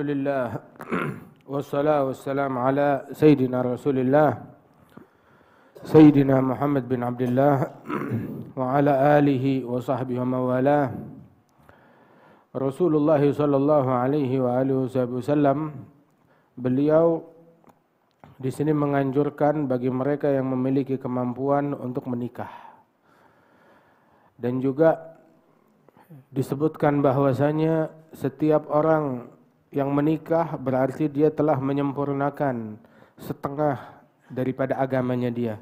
Alhamdulillah wassalatu wassalamu ala Sayyidina Rasulillah Sayyidina Muhammad bin Abdullah wa ala alihi wa sahbihi wa mawalah. Rasulullah sallallahu alaihi wa alihi wasallam, beliau di sini menganjurkan bagi mereka yang memiliki kemampuan untuk menikah. Dan juga disebutkan bahwasanya setiap orang yang menikah berarti dia telah menyempurnakan setengah daripada agamanya dia.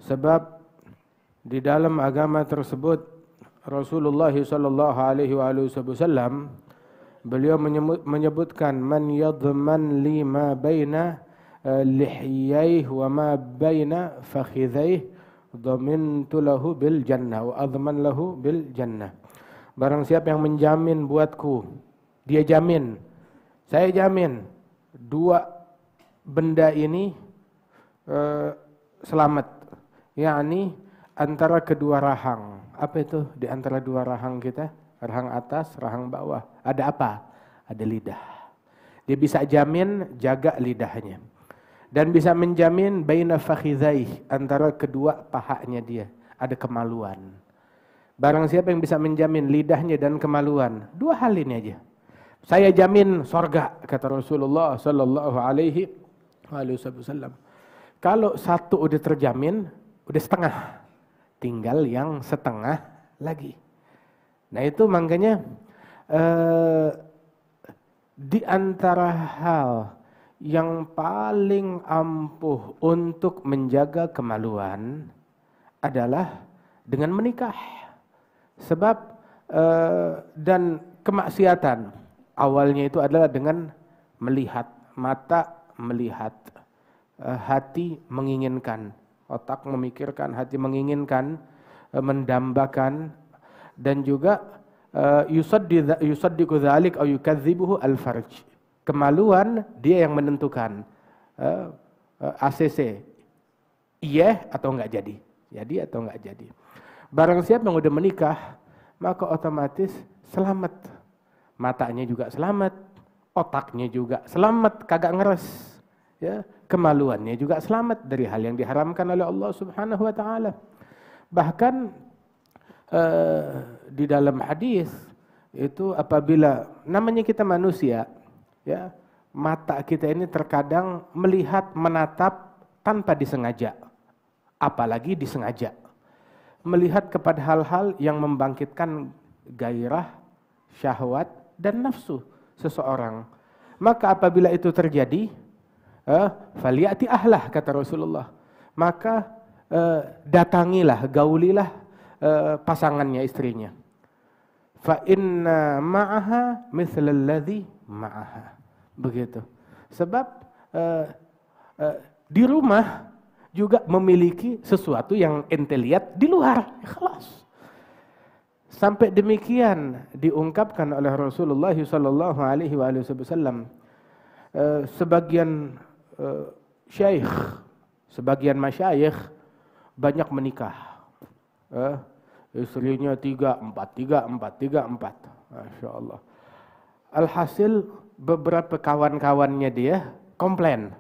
Sebab di dalam agama tersebut Rasulullah sallallahu alaihi wasallam beliau menyebutkan man yadman li ma baina lihiyaihi wa ma baina fakhidhaihi dhamintu lahu bil jannah wa adman lahu bil jannah. Barang siapa yang menjamin buatku, dia jamin, saya jamin dua benda ini selamat, yakni antara kedua rahang. Apa itu di antara dua rahang kita? Rahang atas, rahang bawah. Ada apa? Ada lidah. Dia bisa jamin jaga lidahnya. Dan bisa menjamin baina fakhidhaih, antara kedua pahanya dia. Ada kemaluan. Barang siapa yang bisa menjamin lidahnya dan kemaluan, dua hal ini aja, saya jamin sorga, kata Rasulullah sallallahu alaihi wasallam. Kalau satu udah terjamin, udah setengah, tinggal yang setengah lagi. Nah itu makanya di antara hal yang paling ampuh untuk menjaga kemaluan adalah dengan menikah. Sebab dan kemaksiatan awalnya itu adalah dengan melihat, mata melihat, hati menginginkan, otak memikirkan, hati menginginkan, mendambakan, dan juga yusaddiqu dzalik aw yukadzibuhu al-farj. Kemaluan dia yang menentukan ACC, iya atau enggak jadi atau enggak jadi. Barang siapa yang udah menikah, maka otomatis selamat. Matanya juga selamat, otaknya juga selamat, kagak ngeres, ya, kemaluannya juga selamat dari hal yang diharamkan oleh Allah Subhanahu wa taala. Bahkan di dalam hadis itu apabila namanya kita manusia, ya, mata kita ini terkadang melihat, menatap tanpa disengaja, apalagi disengaja, melihat kepada hal-hal yang membangkitkan gairah, syahwat, dan nafsu seseorang. Maka apabila itu terjadi, faliyati ahlah, kata Rasulullah, maka datangilah, gaulilah pasangannya, istrinya. Fa inna ma'aha mithlal ladzi ma'aha. Begitu. Sebab di rumah juga memiliki sesuatu yang ente lihat di luar. Ikhlas. Sampai demikian diungkapkan oleh Rasulullah sallallahu alaihi wasallam. Sebagian syekh, sebagian masyayikh banyak menikah. Istrinya 3, 4. Masya Allah. Alhasil beberapa kawan-kawannya dia komplain.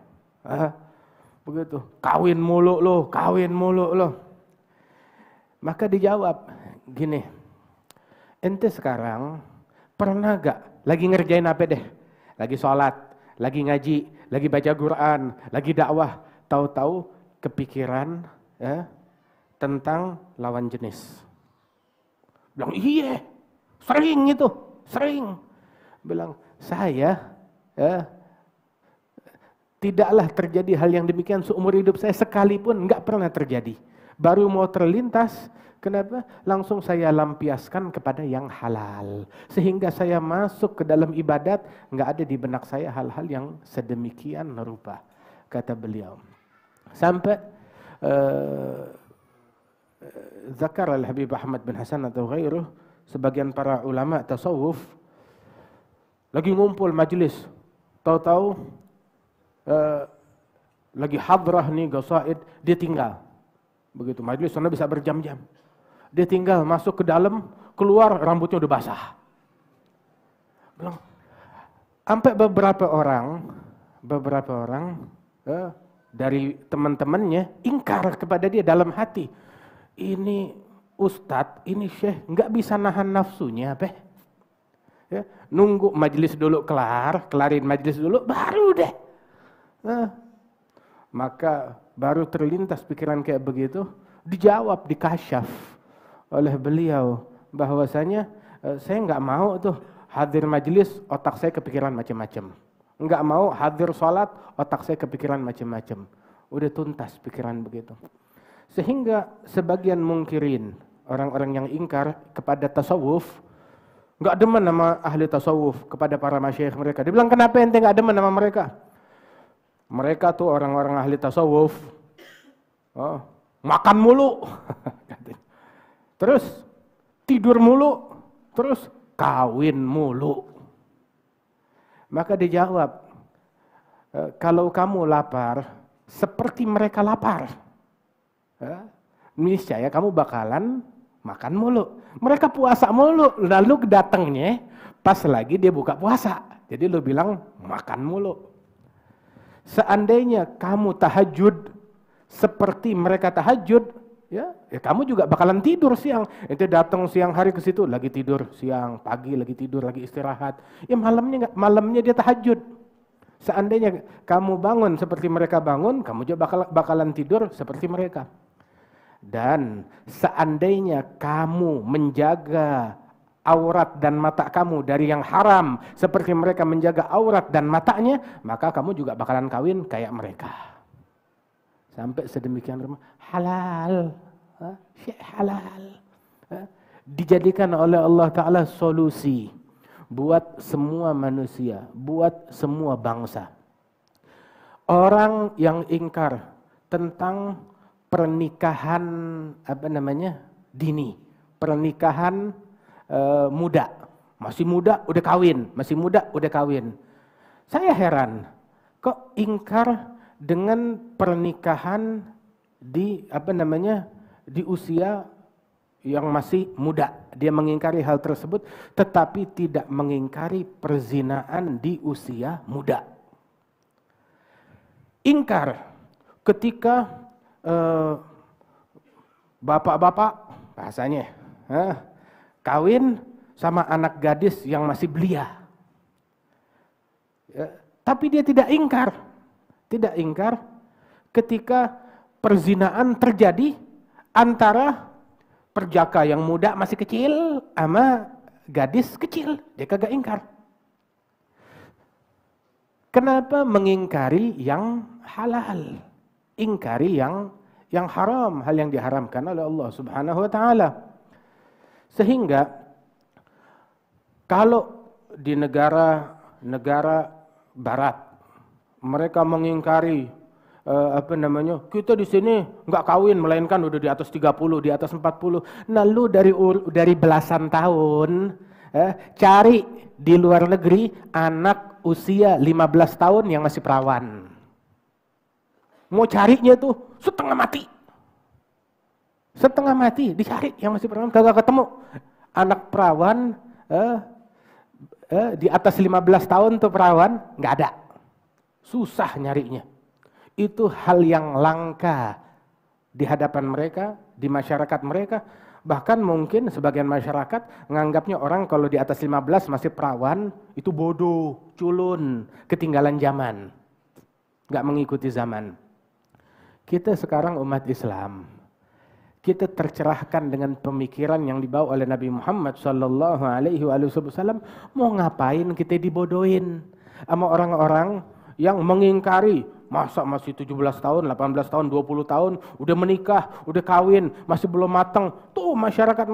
Begitu. Kawin mulu loh. Maka dijawab gini, ente sekarang pernah gak lagi ngerjain apa deh? Lagi sholat, lagi ngaji, lagi baca Quran, lagi dakwah, tahu-tahu kepikiran tentang lawan jenis. Bilang, iya, sering. Bilang, saya tidaklah terjadi hal yang demikian seumur hidup saya, sekalipun nggak pernah terjadi. Baru mau terlintas, kenapa? Langsung saya lampiaskan kepada yang halal. Sehingga saya masuk ke dalam ibadat, nggak ada di benak saya hal-hal yang sedemikian rupa, kata beliau. Sampai zakar al-Habib Ahmad bin Hasan atau ghairuh, sebagian para ulama tasawuf lagi ngumpul majlis, tahu-tahu lagi hadrah nih gasaid, dia tinggal. Begitu majlis sana bisa berjam-jam. Dia tinggal masuk ke dalam, keluar rambutnya udah basah. Bilang, Sampai beberapa orang dari teman-temannya ingkar kepada dia dalam hati. Ini ustadz, ini syekh nggak bisa nahan nafsunya, ya, nunggu majelis dulu kelarin majelis dulu, baru deh. Maka baru terlintas pikiran kayak begitu, dijawab, dikasyaf oleh beliau bahwasanya saya nggak mau tuh hadir majelis, otak saya kepikiran macam-macam. Nggak mau hadir sholat, otak saya kepikiran macam-macam. Udah tuntas pikiran begitu. Sehingga sebagian mungkirin, orang-orang yang ingkar kepada tasawuf, nggak demen sama ahli tasawuf, kepada para masyayikh mereka. Dia bilang, kenapa ente nggak demen sama mereka? Mereka tuh orang-orang ahli tasawuf, makan mulu, terus tidur mulu, terus kawin mulu. Maka dijawab, kalau kamu lapar, seperti mereka lapar, niscaya kamu bakalan makan mulu. Mereka puasa mulu, lalu datangnya pas lagi dia buka puasa. Jadi lu bilang makan mulu. Seandainya kamu tahajud seperti mereka tahajud, ya kamu juga bakalan tidur siang. Itu datang siang hari ke situ lagi tidur siang, pagi lagi tidur, lagi istirahat. Ya malamnya dia tahajud. Seandainya kamu bangun seperti mereka bangun, kamu juga bakalan tidur seperti mereka. Dan seandainya kamu menjaga aurat dan mata kamu dari yang haram seperti mereka menjaga aurat dan matanya, maka kamu juga bakalan kawin kayak mereka. Sampai sedemikian rupa, halal, syekh halal, dijadikan oleh Allah Ta'ala solusi buat semua manusia, buat semua bangsa. Orang yang ingkar tentang pernikahan dini, pernikahan muda, masih muda udah kawin, masih muda udah kawin. Saya heran, kok ingkar dengan pernikahan di di usia yang masih muda. Dia mengingkari hal tersebut, tetapi tidak mengingkari perzinaan di usia muda. Ingkar ketika bapak-bapak bahasanya kawin sama anak gadis yang masih belia. Tapi dia tidak ingkar ketika perzinaan terjadi antara perjaka yang muda masih kecil sama gadis kecil. Dia kagak ingkar. Kenapa mengingkari yang halal? Ingkari yang haram, hal yang diharamkan oleh Allah Subhanahu wa taala. Sehingga kalau di negara barat mereka mengingkari kita di sini nggak kawin melainkan udah di atas 30, di atas 40. Nah, lu dari belasan tahun cari di luar negeri anak usia 15 tahun yang masih perawan. Mau carinya tuh setengah mati dicari yang masih perawan, kagak ketemu. Anak perawan di atas 15 tahun tuh perawan nggak ada, susah nyarinya. Itu hal yang langka di hadapan mereka, di masyarakat mereka. Bahkan mungkin sebagian masyarakat nganggapnya orang kalau di atas 15 masih perawan itu bodoh, culun, ketinggalan zaman, nggak mengikuti zaman. Kita sekarang umat Islam, kita tercerahkan dengan pemikiran yang dibawa oleh Nabi Muhammad sallallahu alaihi wasallam. Mau ngapain kita dibodohin sama orang-orang yang mengingkari, masa masih 17 tahun, 18 tahun, 20 tahun udah menikah, udah kawin, masih belum matang. Tuh masyarakat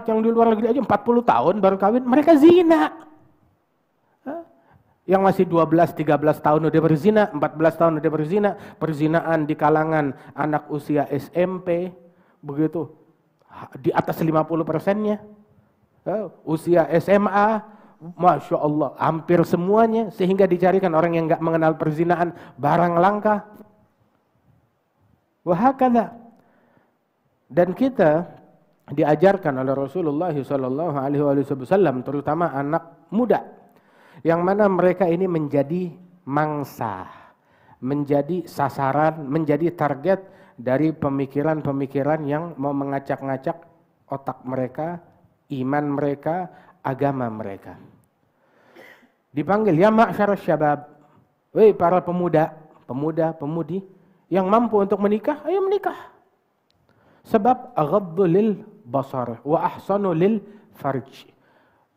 yang di luar negeri aja 40 tahun baru kawin, mereka zina. Yang masih 12, 13 tahun udah berzina, 14 tahun udah berzina. Perzinaan di kalangan anak usia SMP begitu di atas 50%-nya. Usia SMA, Masya Allah, hampir semuanya. Sehingga dicarikan orang yang nggak mengenal perzinaan barang langka. Wahakala. Dan kita diajarkan oleh Rasulullah SAW, terutama anak muda, Yang mana mereka ini menjadi mangsa, menjadi sasaran, menjadi target dari pemikiran-pemikiran yang mau mengacak-ngacak otak mereka, iman mereka, agama mereka. Dipanggil, ya ma'syarus syabab, weh para pemuda, pemuda-pemudi yang mampu untuk menikah, ayo menikah. Sebab aghaddu lil basar wa ahsanu lil farj.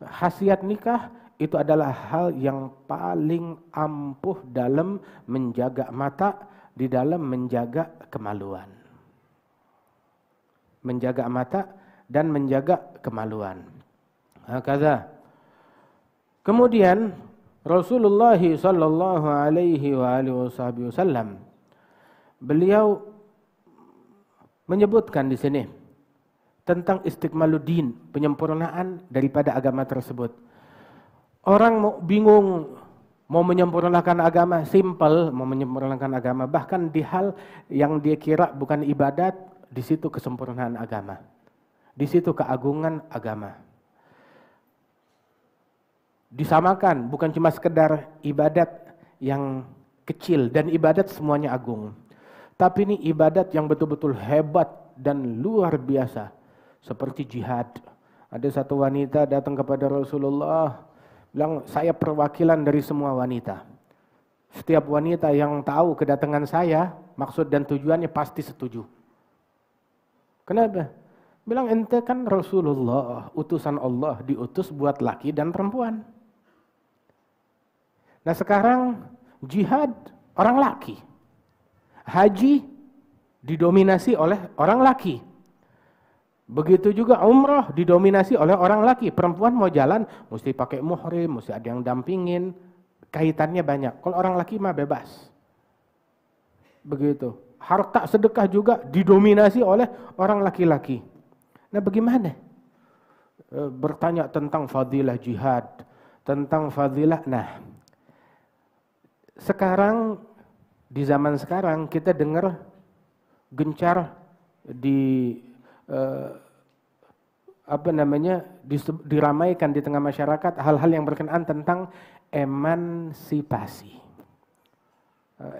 Khasiat nikah itu adalah hal yang paling ampuh dalam menjaga mata, di dalam menjaga kemaluan. Menjaga mata dan menjaga kemaluan. Hakadha. Kemudian Rasulullah sallallahu alaihi wasallam beliau menyebutkan di sini tentang istikmaluddin, penyempurnaan daripada agama tersebut. Orang mau bingung mau menyempurnakan agama, simple mau menyempurnakan agama, bahkan di hal yang dia kira bukan ibadat, di situ kesempurnaan agama. Di situ keagungan agama. Disamakan, bukan cuma sekedar ibadat yang kecil, dan ibadat semuanya agung. Tapi ini ibadat yang betul-betul hebat dan luar biasa. Seperti jihad. Ada satu wanita datang kepada Rasulullah, bilang, saya perwakilan dari semua wanita. Setiap wanita yang tahu kedatangan saya, maksud dan tujuannya pasti setuju. Kenapa? Bilang, ente kan Rasulullah, utusan Allah, diutus buat laki dan perempuan. Nah sekarang jihad orang laki. Haji didominasi oleh orang laki. Begitu juga umrah didominasi oleh orang laki. Perempuan mau jalan mesti pakai muhrim, mesti ada yang dampingin. Kaitannya banyak. Kalau orang laki mah bebas. Begitu. Harta sedekah juga didominasi oleh orang laki-laki. Nah bagaimana? Bertanya tentang fadilah jihad, tentang fadilah. Nah, sekarang di zaman sekarang kita dengar gencar diramaikan di tengah masyarakat hal-hal yang berkenaan tentang emansipasi.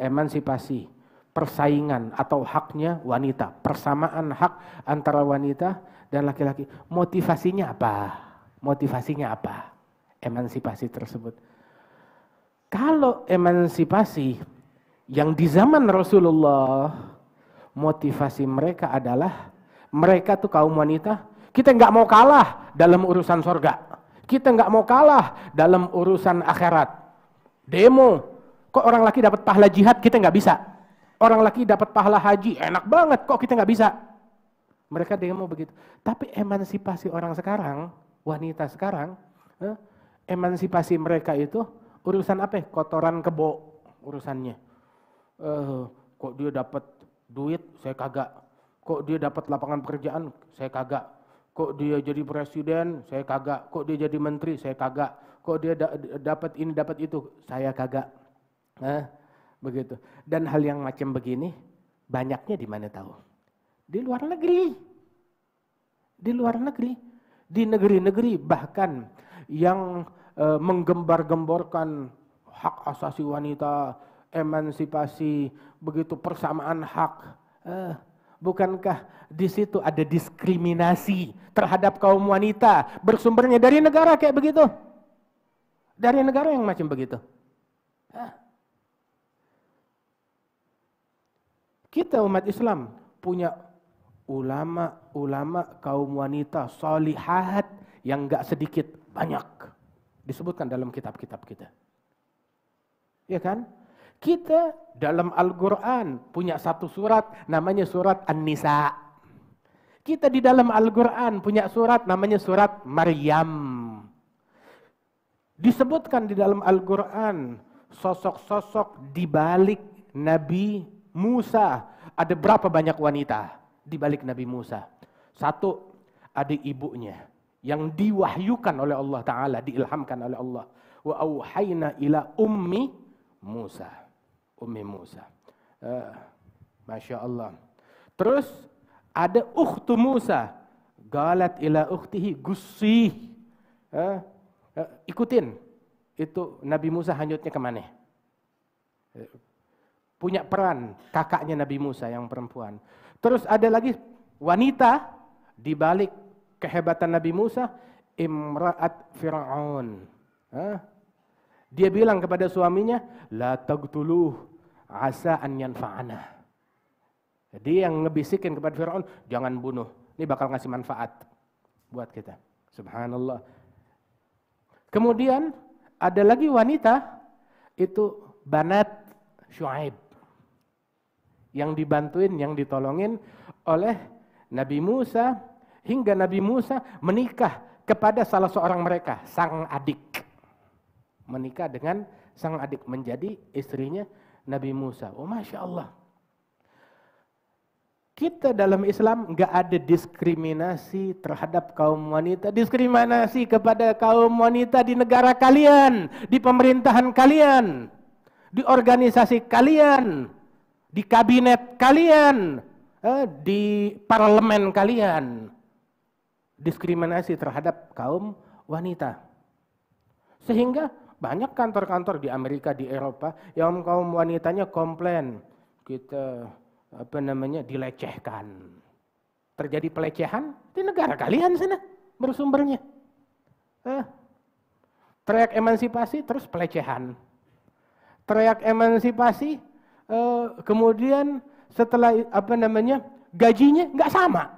Emansipasi, persaingan atau haknya wanita, persamaan hak antara wanita dan laki-laki. Motivasinya apa? Motivasinya apa? Emansipasi tersebut. Kalau emansipasi yang di zaman Rasulullah, motivasi mereka adalah, mereka tuh kaum wanita, kita nggak mau kalah dalam urusan sorga. Kita nggak mau kalah dalam urusan akhirat. Demo, kok orang laki dapat pahala jihad, kita nggak bisa. Orang laki dapat pahala haji, enak banget, kok kita nggak bisa. Mereka demo begitu. Tapi emansipasi orang sekarang, wanita sekarang, emansipasi mereka itu, urusan apa? Kotoran kebo urusannya. Kok dia dapat duit, saya kagak. Kok dia dapat lapangan pekerjaan, saya kagak. Kok dia jadi presiden, saya kagak. Kok dia jadi menteri, saya kagak. Kok dia dapat ini, dapat itu, saya kagak. Begitu. Dan hal yang macam begini banyaknya di mana tahu? Di luar negeri. Di luar negeri. Di negeri-negeri bahkan yang menggembar-gemborkan hak asasi wanita, emansipasi, begitu persamaan hak. Bukankah di situ ada diskriminasi terhadap kaum wanita bersumbernya dari negara kayak begitu? Dari negara yang macam begitu. Kita umat Islam punya ulama-ulama kaum wanita solihat yang gak sedikit, banyak. Disebutkan dalam kitab-kitab kita. Ya kan? Kita dalam Al-Quran punya satu surat namanya surat An-Nisa. Kita di dalam Al-Quran punya surat namanya surat Maryam. Disebutkan di dalam Al-Quran sosok-sosok di balik Nabi Musa. Ada berapa banyak wanita di balik Nabi Musa? Satu, ada ibunya yang diwahyukan oleh Allah Ta'ala, diilhamkan oleh Allah. Wa auhayna ila ummi Musa. Ummi Musa. Masya Allah. Terus ada ukhtu Musa. Galat ila ukhtihi gusih. Ikutin. itu Nabi Musa hanyutnya kemana? Punya peran kakaknya Nabi Musa yang perempuan. Terus ada lagi wanita di balik kehebatan Nabi Musa, Imra'at Fir'aun. Dia bilang kepada suaminya, la taqtuluh asa an yanfa'ana. Dia yang ngebisikin kepada Fir'aun, jangan bunuh. Ini bakal ngasih manfaat buat kita. Subhanallah. Kemudian ada lagi wanita, itu Banat Syuaib. Yang dibantuin, yang ditolongin oleh Nabi Musa, hingga Nabi Musa menikah kepada salah seorang mereka, sang adik. Menikah dengan sang adik, menjadi istrinya Nabi Musa. Oh Masya Allah. Kita dalam Islam nggak ada diskriminasi terhadap kaum wanita. Diskriminasi kepada kaum wanita di negara kalian, di pemerintahan kalian, di organisasi kalian, di kabinet kalian, di parlemen kalian. Diskriminasi terhadap kaum wanita. Sehingga banyak kantor-kantor di Amerika, di Eropa yang kaum wanitanya komplain, kita dilecehkan. Terjadi pelecehan di negara kalian sana bersumbernya. Teriak emansipasi terus pelecehan. Teriak emansipasi kemudian setelah gajinya nggak sama.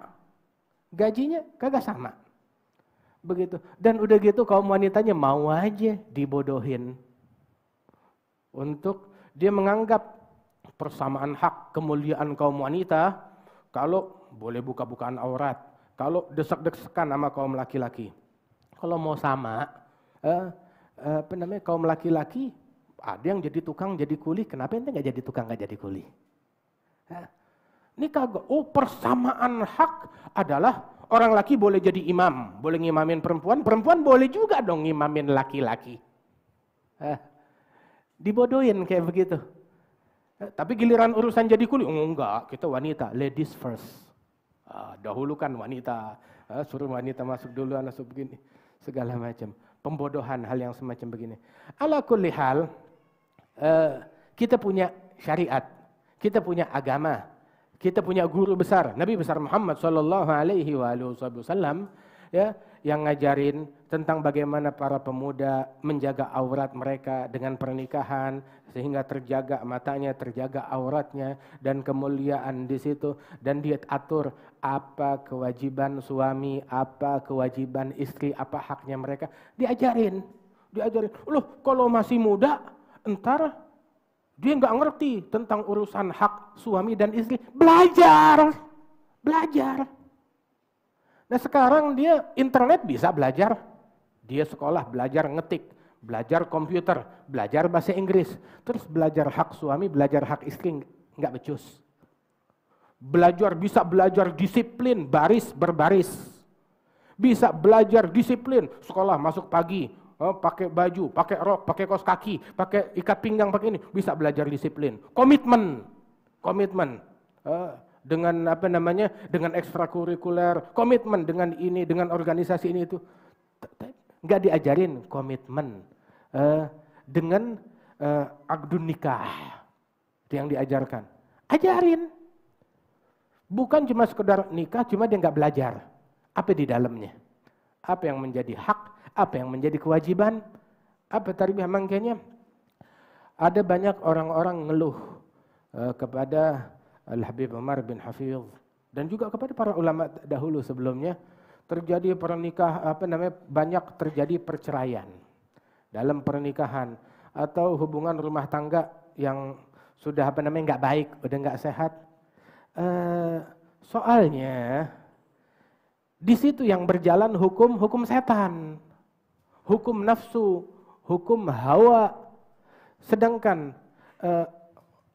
Gajinya kagak sama. Begitu. Dan udah gitu kaum wanitanya mau aja dibodohin. Untuk dia menganggap persamaan hak, kemuliaan kaum wanita, kalau boleh buka-bukaan aurat, kalau desek-desekan sama kaum laki-laki. Kalau mau sama, kaum laki-laki ada yang jadi tukang, jadi kuli, kenapa ente nggak jadi tukang, nggak jadi kuli? Ini kagak. Oh, persamaan hak adalah orang laki boleh jadi imam, boleh ngimamin perempuan, perempuan boleh juga dong ngimamin laki-laki. Dibodohin kayak begitu. Tapi giliran urusan jadi kuli, enggak, kita wanita, ladies first. Dahulukan wanita, suruh wanita masuk duluan, masuk begini, segala macam. Pembodohan hal yang semacam begini. Ala kulli hal, kita punya syariat, kita punya agama, kita punya guru besar, Nabi besar Muhammad sallallahu alaihi wasallam, ya, yang ngajarin tentang bagaimana para pemuda menjaga aurat mereka dengan pernikahan sehingga terjaga matanya, terjaga auratnya dan kemuliaan di situ, dan dia atur apa kewajiban suami, apa kewajiban istri, apa haknya mereka, diajarin. Loh, kalau masih muda entar dia nggak ngerti tentang urusan hak suami dan istri, belajar. Nah sekarang dia internet bisa belajar, dia sekolah belajar ngetik, belajar komputer, belajar bahasa Inggris, terus belajar hak suami, belajar hak istri, nggak becus. Bisa belajar disiplin, baris berbaris. Bisa belajar disiplin, sekolah masuk pagi, pakai baju, pakai rok, pakai kaos kaki, pakai ikat pinggang, pakai ini, bisa belajar disiplin. Komitmen. Dengan dengan ekstrakurikuler, komitmen dengan ini, dengan organisasi ini itu, nggak diajarin komitmen dengan akdun nikah, itu yang diajarkan. Ajarin, bukan cuma sekedar nikah, cuma dia nggak belajar apa di dalamnya, apa yang menjadi hak, apa yang menjadi kewajiban, apa tarbiyah. Makanya ada banyak orang-orang ngeluh kepada Al-Habib Umar bin Hafidh dan juga kepada para ulama dahulu sebelumnya, terjadi banyak terjadi perceraian dalam pernikahan atau hubungan rumah tangga yang sudah nggak baik, udah nggak sehat. Soalnya di situ yang berjalan hukum setan, hukum nafsu, hukum hawa, sedangkan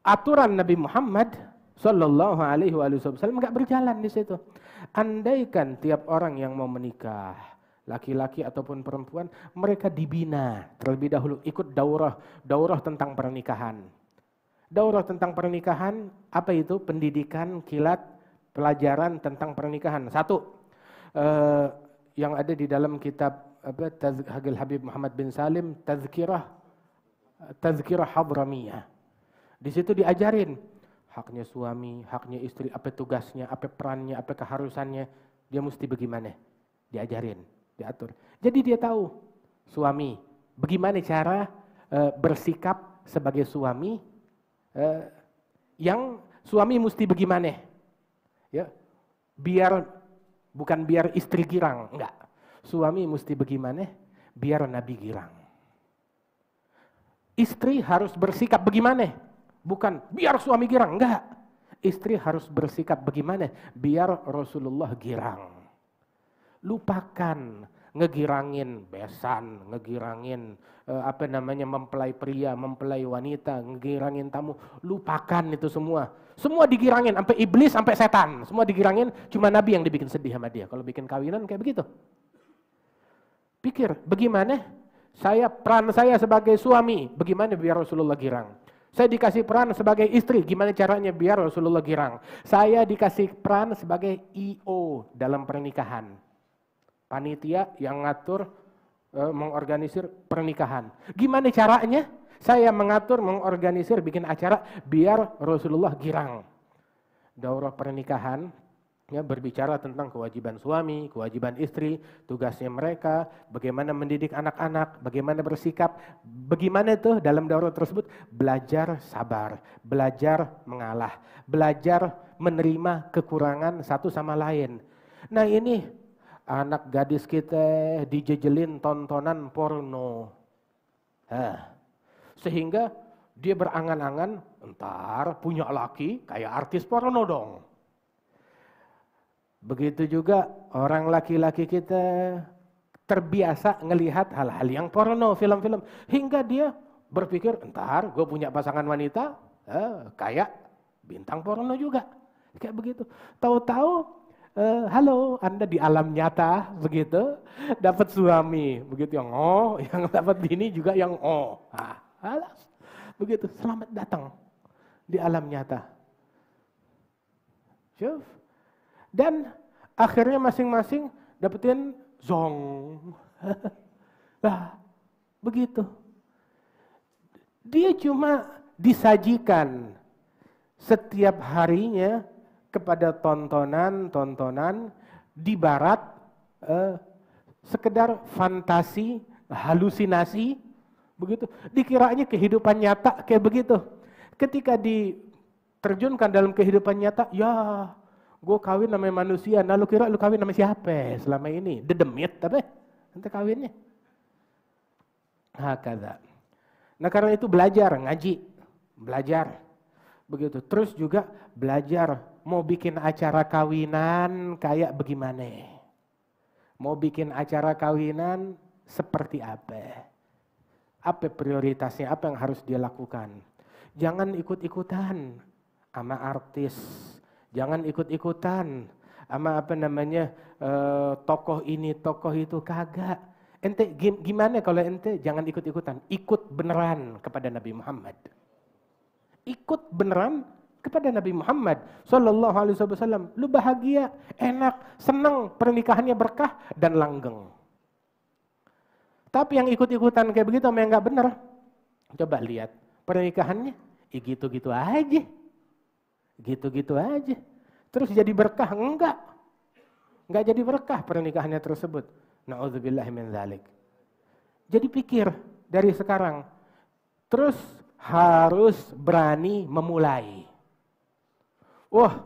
aturan Nabi Muhammad Sallallahu alaihi wasallam nggak berjalan di situ. Andaikan tiap orang yang mau menikah, laki-laki ataupun perempuan, mereka dibina terlebih dahulu, ikut daurah tentang pernikahan. Daurah tentang pernikahan, apa itu? Pendidikan kilat, pelajaran tentang pernikahan. Satu, yang ada di dalam kitab Habib Muhammad bin Salim Tazkirah Hadramiyah. Di situ diajarin haknya suami, haknya istri, apa tugasnya, apa perannya, apa keharusannya, dia mesti bagaimana. Diajarin, diatur. Jadi dia tahu suami bagaimana cara bersikap sebagai suami, yang suami mesti bagaimana. Ya. Bukan biar istri girang, enggak. Suami mesti bagaimana biar Nabi girang. Istri harus bersikap bagaimana? Bukan biar suami girang, enggak. Istri harus bersikap bagaimana biar Rasulullah girang. Lupakan ngegirangin besan, ngegirangin mempelai pria, mempelai wanita, ngegirangin tamu. Lupakan itu semua. Semua digirangin, sampai iblis, sampai setan. Semua digirangin, cuma Nabi yang dibikin sedih sama dia. Kalau bikin kawinan kayak begitu. Pikir, bagaimana peran saya sebagai suami, bagaimana biar Rasulullah girang. Saya dikasih peran sebagai istri, gimana caranya biar Rasulullah girang. Saya dikasih peran sebagai IO dalam pernikahan. Panitia yang ngatur, mengorganisir pernikahan. Gimana caranya? Saya mengatur, mengorganisir, bikin acara biar Rasulullah girang. Daurah pernikahan ya, berbicara tentang kewajiban suami, kewajiban istri, tugasnya mereka, bagaimana mendidik anak-anak, bagaimana bersikap, bagaimana tuh dalam daurah tersebut belajar sabar, belajar mengalah, belajar menerima kekurangan satu sama lain. Nah ini anak gadis kita dijejelin tontonan porno. Sehingga dia berangan-angan entar punya laki kayak artis porno dong. Begitu juga orang laki-laki kita terbiasa ngelihat hal-hal yang porno, film-film. Hingga dia berpikir entar gue punya pasangan wanita kayak bintang porno juga. Kayak begitu. Tahu-tahu halo, Anda di alam nyata begitu, dapat suami begitu yang yang dapat bini juga yang alas, begitu, selamat datang di alam nyata. Syuf. Dan akhirnya masing-masing dapetin zong. Lah, begitu. Dia cuma disajikan setiap harinya kepada tontonan di barat, sekedar fantasi, halusinasi, begitu. Dikiranya kehidupan nyata kayak begitu. Ketika diterjunkan dalam kehidupan nyata, ya gue kawin sama manusia, nah lu kira lu kawin sama siapa selama ini? Dedemit tapi nanti kawinnya. Hakadha. Nah karena itu belajar, ngaji, belajar. Begitu. Terus juga belajar mau bikin acara kawinan kayak bagaimana. Mau bikin acara kawinan seperti apa. Apa prioritasnya, apa yang harus dia lakukan. Jangan ikut-ikutan sama artis. Jangan ikut-ikutan sama tokoh ini, tokoh itu, kagak. Ente gimana kalau ente jangan ikut-ikutan. Ikut beneran kepada Nabi Muhammad. Ikut beneran kepada Nabi Muhammad sallallahu alaihi wasallam. Lu bahagia, enak, senang, pernikahannya berkah dan langgeng. Tapi yang ikut-ikutan kayak begitu sama yang enggak bener. Coba lihat pernikahannya, gitu-gitu aja. Gitu-gitu aja. Terus jadi berkah? Enggak. Enggak jadi berkah pernikahannya tersebut. Na'udzubillahi min dzalik. Jadi pikir dari sekarang. Terus harus berani memulai. Wah,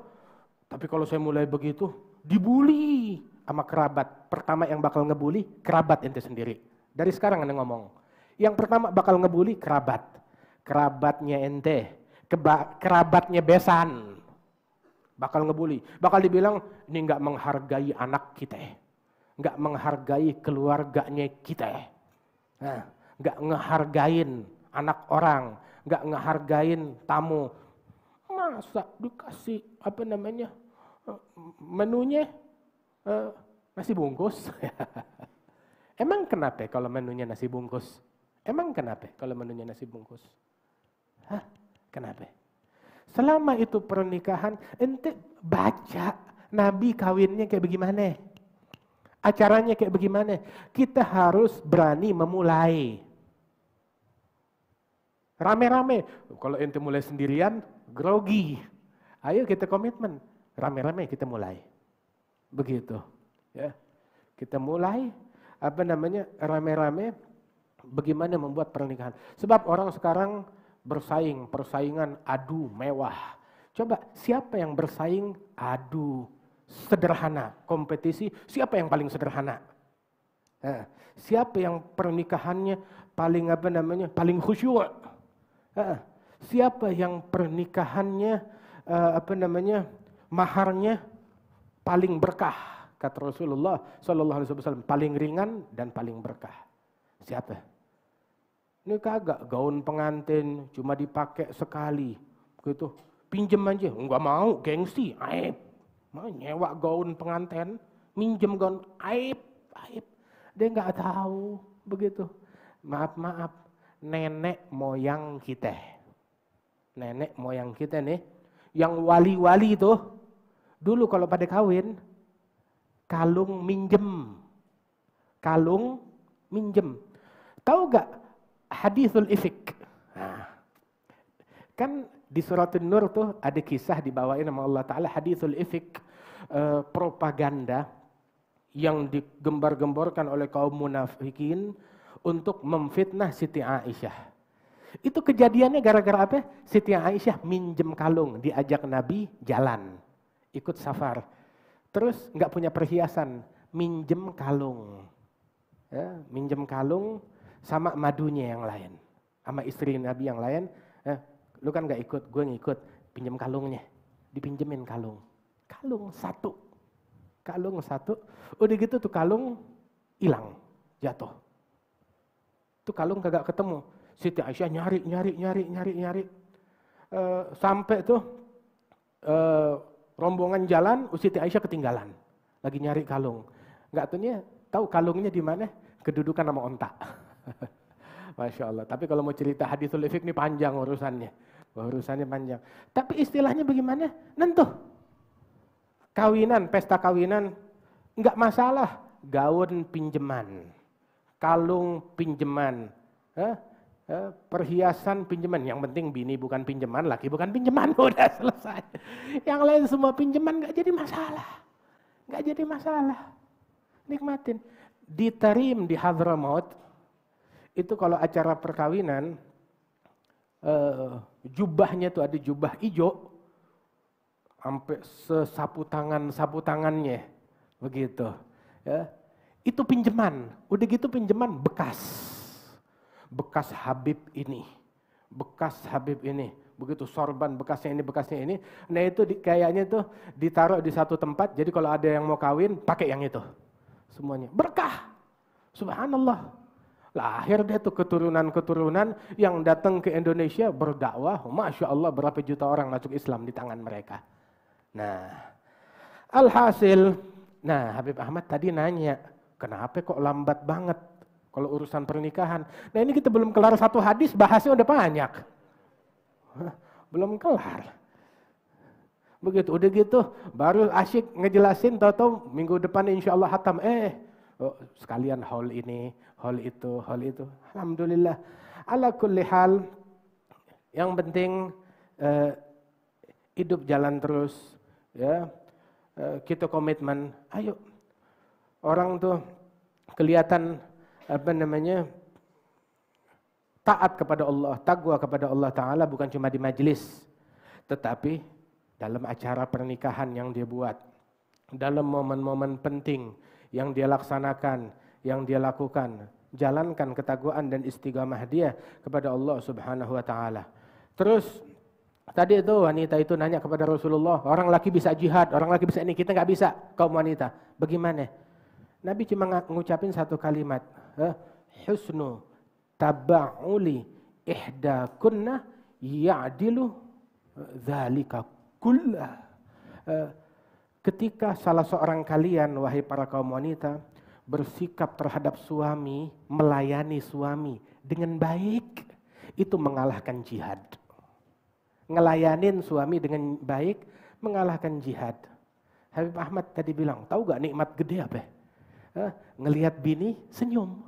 tapi kalau saya mulai begitu, dibully sama kerabat. Pertama yang bakal ngebully, kerabat ente sendiri. Dari sekarang anda ngomong. Yang pertama bakal ngebully, kerabat. Kerabatnya ente. Kerabatnya besan. Bakal ngebully. Bakal dibilang, ini nggak menghargai anak kita. Nggak menghargai keluarganya kita. Nah, nggak ngehargain anak orang. Nggak ngehargain tamu. Masa dikasih menunya nasi bungkus? Emang kenapa kalau menunya nasi bungkus? Emang kenapa kalau menunya nasi bungkus? Hah? Kenapa? Selama itu pernikahan, ente baca Nabi kawinnya kayak bagaimana? Acaranya kayak bagaimana? Kita harus berani memulai. Rame-rame. Kalau ente mulai sendirian, grogi. Ayo kita komitmen. Rame-rame kita mulai. Begitu. Ya. Kita mulai, rame-rame, bagaimana membuat pernikahan. Sebab orang sekarang bersaing, persaingan adu mewah. Coba siapa yang bersaing adu sederhana, kompetisi, siapa yang paling sederhana? Siapa yang pernikahannya paling paling khusyuk? Siapa yang pernikahannya maharnya paling berkah? Kata Rasulullah sallallahu alaihi wasallam, paling ringan dan paling berkah. Siapa? Ini kagak gaun pengantin cuma dipakai sekali, gitu. Pinjem aja, enggak mau, gengsi, aib. Mau nyewa gaun pengantin, minjem gaun, aib. Dia nggak tahu begitu. Maaf, nenek moyang kita nih, yang wali-wali itu, dulu kalau pada kawin, kalung minjem. Tahu gak hadithul ifk? Nah, kan di surat An-Nur tuh ada kisah dibawain sama Allah Ta'ala, hadithul ifk, propaganda yang digembar-gemborkan oleh kaum munafikin untuk memfitnah Siti Aisyah. Itu kejadiannya gara-gara apa? Siti Aisyah minjem kalung, diajak Nabi jalan, ikut safar. Terus nggak punya perhiasan, minjem kalung. Ya, minjem kalung sama madunya yang lain. Sama istri Nabi yang lain, lu kan nggak ikut, gue ngikut, pinjem kalungnya. Dipinjemin kalung. Kalung satu. Udah gitu tuh kalung hilang, jatuh. Tuh kalung kagak ketemu. Siti Aisyah nyari. Sampai tuh rombongan jalan, Siti Aisyah ketinggalan. Lagi nyari kalung. Tahu kalungnya di mana? Kedudukan sama onta. Masya Allah. Tapi kalau mau cerita hadithul ifk ini panjang urusannya. Panjang. Tapi istilahnya bagaimana? Nentuh. Pesta kawinan, enggak masalah. Gaun pinjeman. Kalung pinjeman. Perhiasan pinjeman. Yang penting bini bukan pinjeman, laki bukan pinjeman. Udah selesai. Yang lain semua pinjeman enggak jadi masalah. Nikmatin. Di Tarim, di Hadramaut, itu kalau acara perkawinan, jubahnya tuh ada jubah hijau, sampai sesapu tangannya, begitu. Ya. Itu pinjaman, udah gitu pinjaman bekas Habib ini, begitu sorban bekasnya ini. Nah itu kayaknya tuh ditaruh di satu tempat, jadi kalau ada yang mau kawin, pakai yang itu. Semuanya berkah, subhanallah. Lahir deh tuh keturunan yang datang ke Indonesia berdakwah, masya Allah berapa juta orang masuk Islam di tangan mereka. Nah, alhasil, Habib Ahmad tadi nanya, kenapa kok lambat banget kalau urusan pernikahan? Nah ini kita belum kelar satu hadis, bahasnya udah banyak, belum kelar. Begitu, udah gitu, baru asyik ngejelasin, tahu-tahu minggu depan insya Allah hatam. Sekalian hall ini, hall itu. Alhamdulillah. Ala kulli hal, yang penting hidup jalan terus, ya. Kita komitmen. Ayo, orang tuh kelihatan taat kepada Allah, taqwa kepada Allah Ta'ala bukan cuma di majelis, tetapi dalam acara pernikahan yang dia buat, dalam momen-momen penting yang dia laksanakan, yang dia lakukan, jalankan ketakwaan dan istiqamah dia kepada Allah Subhanahu wa Ta'ala. Terus tadi itu wanita itu nanya kepada Rasulullah, orang laki bisa jihad, orang laki bisa ini, kita nggak bisa, kaum wanita. Bagaimana? Nabi cuma ngucapin satu kalimat, husnu taba'uli ihdakunna ya'dilu dzalika kullah. Ketika salah seorang kalian, wahai para kaum wanita, bersikap terhadap suami, melayani suami dengan baik, itu mengalahkan jihad. Ngelayanin suami dengan baik, mengalahkan jihad. Habib Ahmad tadi bilang, tahu gak nikmat gede apa? Ngelihat bini senyum.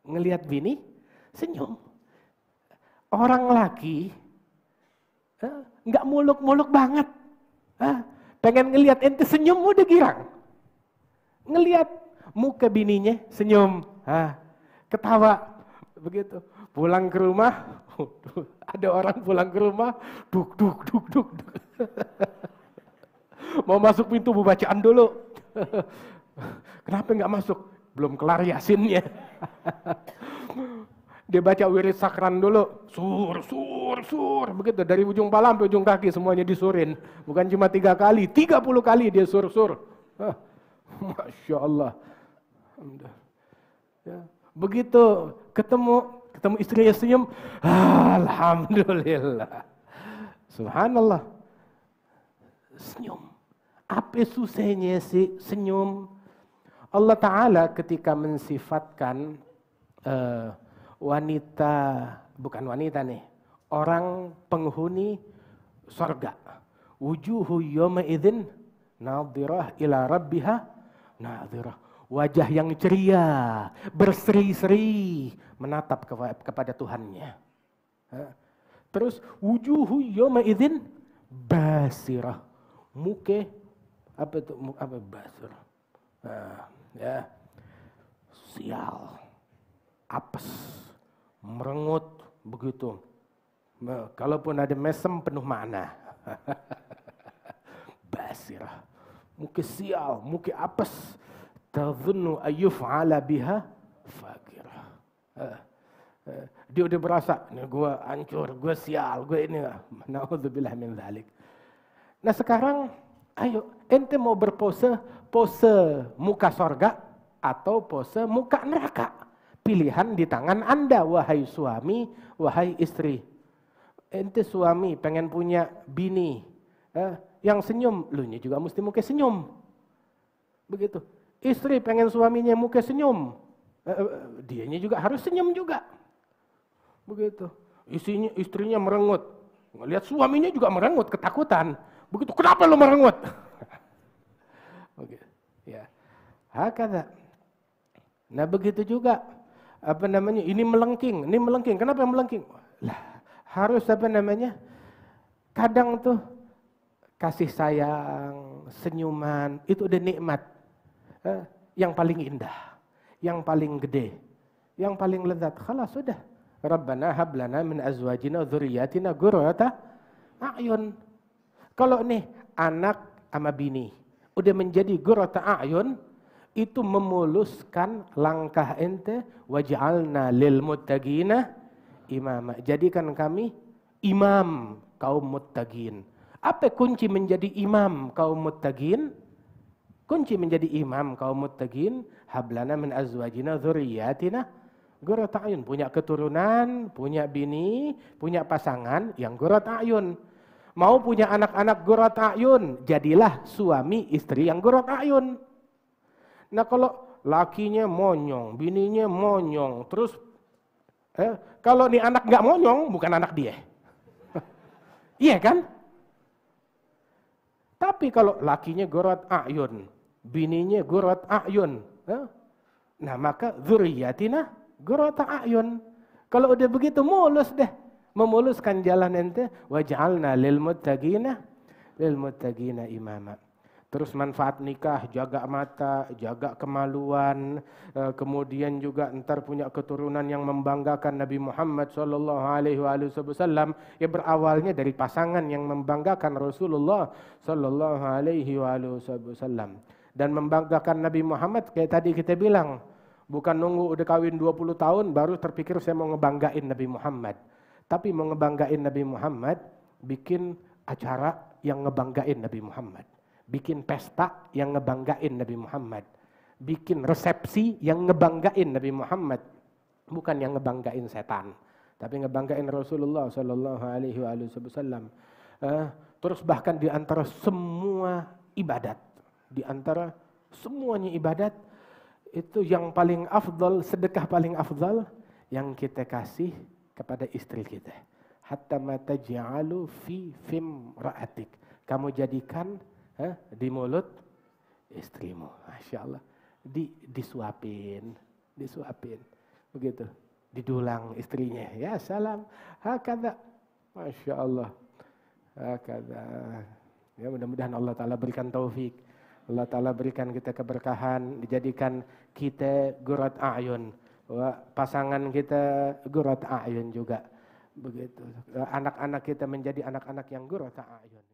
Ngelihat bini senyum. Orang laki nggak muluk-muluk banget. Pengen ngelihat ente senyum udah girang. Ngelihat muka bininya senyum, ketawa begitu. Pulang ke rumah, ada orang pulang ke rumah, duk duk duk duk. Mau masuk pintu bacaan dulu. Kenapa nggak masuk? Belum kelar Yasinnya. Dia baca wirid sakran dulu, sur, begitu dari ujung kepala sampai ujung kaki semuanya disurin. Bukan cuma 3 kali, 30 kali dia sur. Masya Allah. Ya. Begitu ketemu istrinya senyum, alhamdulillah. Subhanallah. Senyum. Apa susahnya sih senyum? Allah Ta'ala ketika mensifatkan orang penghuni surga. Wujuhu yawma idzin nadhirah ila rabbiha nadhirah. Wajah yang ceria, berseri-seri menatap kepada Tuhannya. Terus wujuhu yawma idzin basirah. Muka apa itu? Apa basirah? Ya. Sial. Apes. Merengut begitu. Kalaupun ada mesem penuh makna. Basirah. Muka sial, muka apes. Tadhunnu ayyuf'ala biha faqirah. Dia udah berasa, nih gue hancur, gue sial, gue ini. Na'udzubillah min dzalik. Nah sekarang, ayo, ente mau berpose muka sorga atau pose muka neraka? Pilihan di tangan Anda, wahai suami, wahai istri. Ente suami pengen punya bini yang senyum, lu juga mesti muka senyum. Begitu. Istri pengen suaminya muka senyum, dianya juga harus senyum juga. Begitu. Istrinya merengut, ngelihat suaminya juga merengut, ketakutan. Begitu, kenapa lu merengut? Begitu. Ya. Hakadha. Nah begitu juga, ini melengking. Kenapa melengking? Lah, harus kadang tuh kasih sayang, senyuman, itu udah nikmat. Yang paling indah, yang paling gede, yang paling lezat. Khalas sudah. Rabbana hab lana min azwajina dzurriyyatina qurrata a'yun. Kalau nih anak sama bini udah menjadi qurrata a'yun, itu memuluskan langkah ente, waj'alna lil muttaqina imama. Jadikan kami imam kaum muttaqin. Apa kunci menjadi imam kaum muttaqin? Kunci menjadi imam kaum muttaqin, hablana min azwajina dzurriyyatina qurrata a'yun. Punya keturunan, punya bini, punya pasangan yang qurrata a'yun. Mau punya anak-anak qurrata a'yun, jadilah suami istri yang qurrata a'yun. Nah kalau lakinya monyong, bininya monyong, terus kalau nih anak nggak monyong, bukan anak dia. Iya kan? Tapi kalau lakinya qurrata a'yun, bininya qurrata a'yun, nah maka dzurriyyatina qurrata a'yun. Kalau udah begitu mulus deh, memuluskan jalan ente, waj'alna lil muttaqina imama. Terus manfaat nikah, jaga mata, jaga kemaluan, kemudian juga ntar punya keturunan yang membanggakan Nabi Muhammad SAW. Ya berawalnya dari pasangan yang membanggakan Rasulullah SAW. Dan membanggakan Nabi Muhammad kayak tadi kita bilang, bukan nunggu udah kawin 20 tahun baru terpikir saya mau ngebanggain Nabi Muhammad. Tapi mau ngebanggain Nabi Muhammad, bikin acara yang ngebanggain Nabi Muhammad. Bikin pesta yang ngebanggain Nabi Muhammad. Bikin resepsi yang ngebanggain Nabi Muhammad. Bukan yang ngebanggain setan. Tapi ngebanggain Rasulullah SAW. Terus bahkan di antara semua ibadat. Di antara semuanya ibadat. Itu yang paling afdal, sedekah paling afdal. Yang kita kasih kepada istri kita. Hatta ma taj'alu fi fim ra'atik. Kamu jadikan di mulut istrimu. Masya Allah. Disuapin. Begitu. Didulang istrinya. Ya salam. Hakada. Masya Allah. Hakada. Ya mudah-mudahan Allah Ta'ala berikan taufik. Allah Ta'ala berikan kita keberkahan. Dijadikan kita gurat a'yun. Pasangan kita gurat a'yun juga. Begitu. Anak-anak kita menjadi anak-anak yang gurat a'yun.